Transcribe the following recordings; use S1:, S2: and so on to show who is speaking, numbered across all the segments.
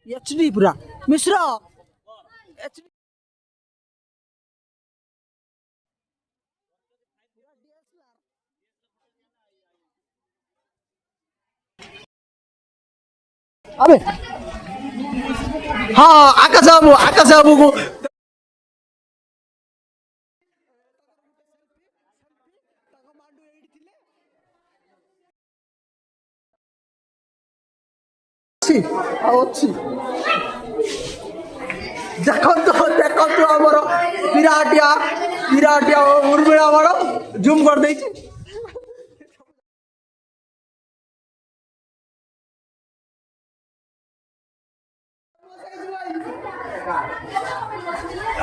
S1: HD पूरा Mishra HD अबे हाँ आकाश बाबू को अच्छी देखो आमर विराटिया उर्मिला बड़ जूम कर दे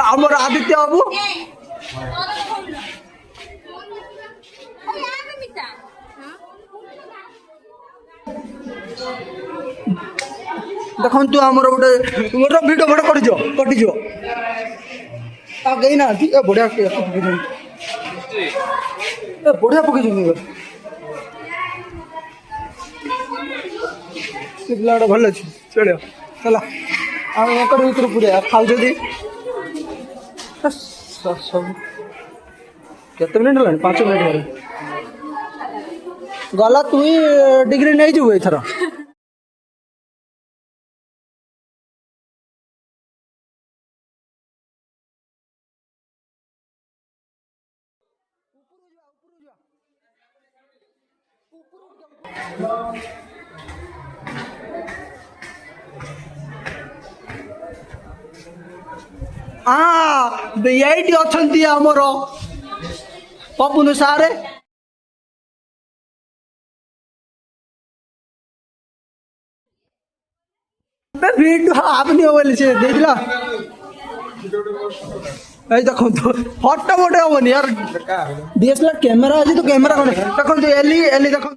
S1: आमर आदित्य बाबू देखु आमर गोटे भिडियो फटो कटिज गई ना बढ़िया बढ़िया पकड़ पिला भल अच्छे चलो चला भर पूरा खाऊ सब केते मिनट है 5 मिनट गला तु डिग्री नहीं जीव एथर ये अच्छा आमर पपुन सारे वीडियो आपनी बोली से देखला देखो फटो मोटे हम यार डीएसएलआर कैमेरा अच्छी तो कैमेरा कौन देखो एली एली देखो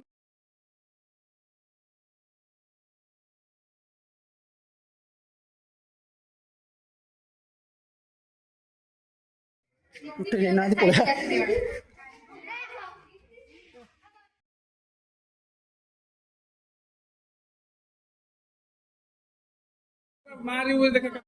S1: मारी हुए देखा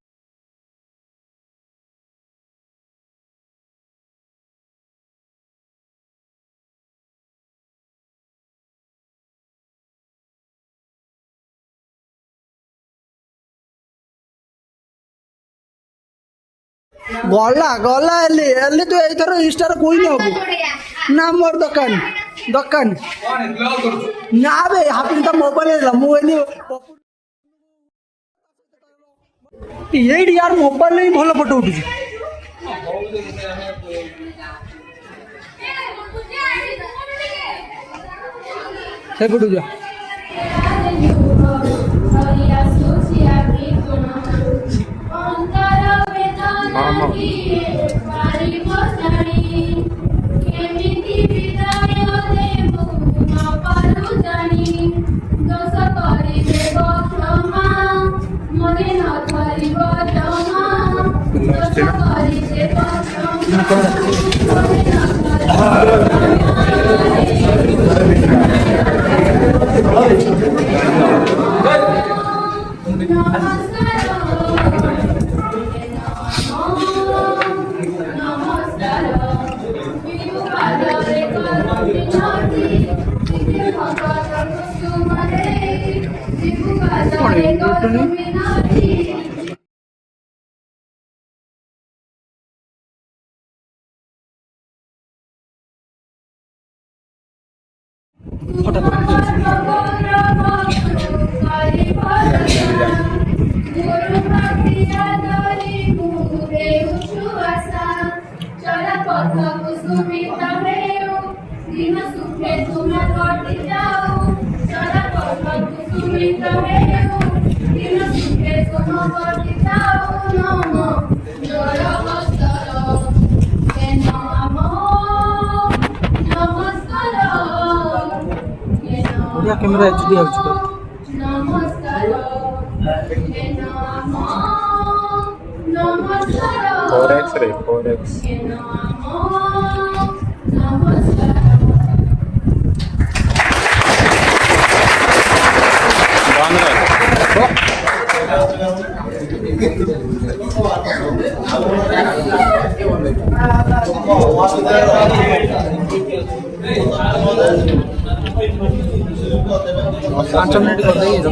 S1: गला गला एली तो एथर इंस्टा कोई नहीं हबो ना मोर दुकान ना बे हापिन तो मोबाइल मुझे ये यार मोबाइल नहीं भल फोटो उठुची से फोटो जा कैमरा एचडी
S2: 4x रे 4x
S1: पाँच मिनट कर देंगे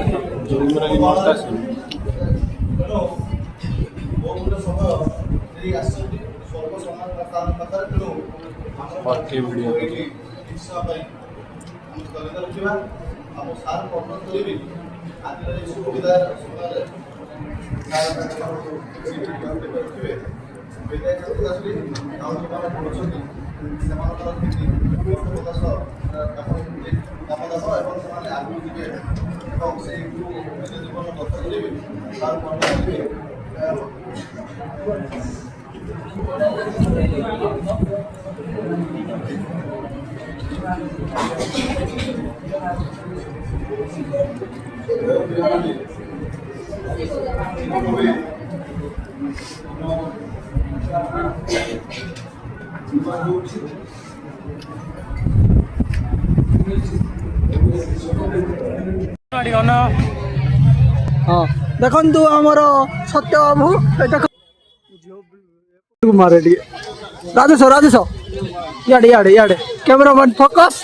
S1: हाँ देखु आमर सत्य बाबू मारे राजेश राजेश इे इे कैमरामैन फोकस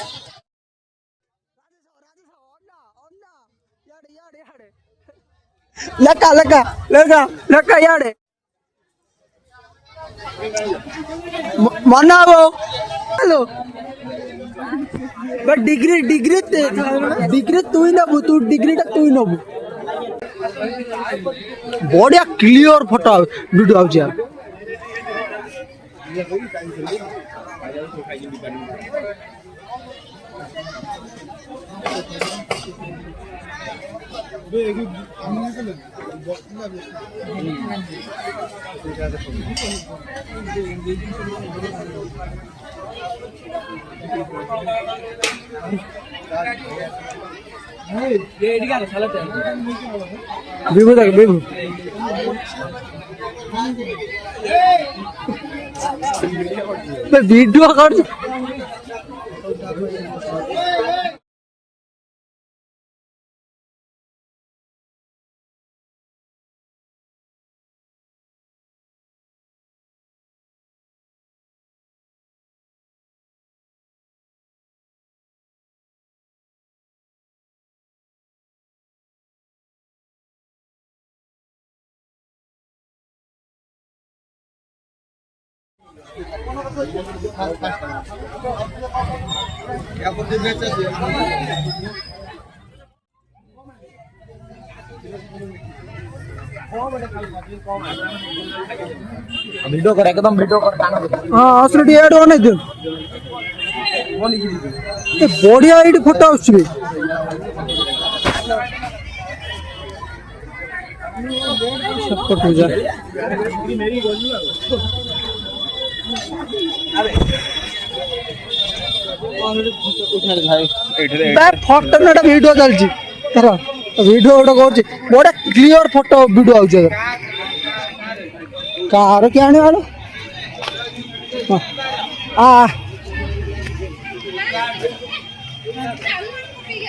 S1: लेका लेका लेका लेका इे मना हेलो डिग्री डिग्री डिग्री तु ही नबू तू डिग्रीटा तु ही नबू बढ़िया क्लियर फोटो वीडियो आउछ यार विभू देख विभू वीडियो कर वीडियो कर एकदम वीडियो कर हां असली एड होने दे ए बढ़िया एडी फोटो आछबे सपोर्ट हो जा फोटो ना वीडियो चलची तेरा वीडियो गोटे कर बड़ा क्लियर फोटो वीडियो आउछ कार क्या आने वाला आ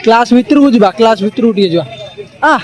S1: क्लास भितर को जीवा क्लास भितर को टिके जीवा आ